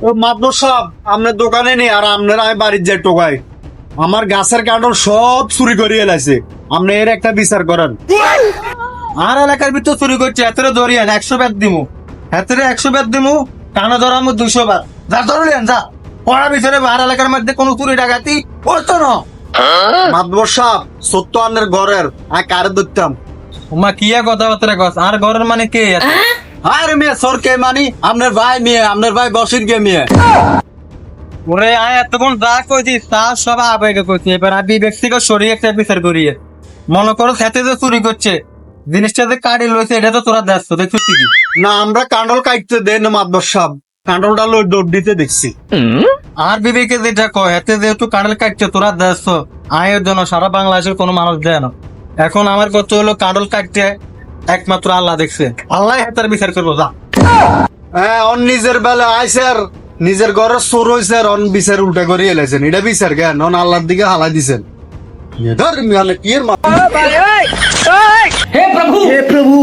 ও মাত্র সব আপনার দোকানে নেই আর আপনারা আমি বাড়ির যে টোকাই আমার গাছের কাঠল সব চুরি করিয়ে এলাইছে। আপনি এর একটা বিচার করেন। আর এলাকার ভিতর চুরি করছে, এতরে ধরিয়েন 100 ব্যাগ দিমু, এতরে 100 ব্যাগ দিমু, কানে ধরামু 200 বার। যা ধরলেন যা, পড়া ভিতরে আর এলাকার মধ্যে কোনো চুরি ডাকাতি করতো না। মাতবর সাহেব সত্য আপনার ঘরের আর কারে ধরতাম। উমা কিয়া কথাবার্তা কস, আর ঘরের মানে কে? আরে মেয়ে সরকে মানি আপনার ভাই মেয়ে, আপনার ভাই বসির কে মেয়ে। ওরে আয় এতক্ষণ যা কইছি তা সব আবেগে কইছি, এবার আমি ব্যক্তিকে সরিয়ে একটা বিচার করিয়ে মনে করো সাথে যে চুরি করছে জিনিসটা যে কাড়ি লইছে এটা তো তোরা দেখছ, দেখছিস কি? না আমরা কান্ডল কাটতে দেন না মাতবর সাহেব, কান্ডলটা লই দৌড় দিতে দেখছি। আর বিবেকে যেটা কয় হাতে যেহেতু কাঁড়াল কাটছে তোরা দেখছ, আয়ের জন্য সারা বাংলাদেশের কোনো মানুষ দেয় না। এখন আমার কত হলো কাঁড়াল কাটতে একমাত্র আল্লাহ দেখছে, আল্লাহ হাতের বিচার করবো। যা হ্যাঁ অন নিজের বেলা আইসার নিজের ঘরের চোর হয়েছে আর অন বিচার উল্টা করে এলাইছেন। এটা বিচার জ্ঞান অন আল্লাহর দিকে হালাই দিছেন। ধর মিয়ালে কি এর हे प्रभु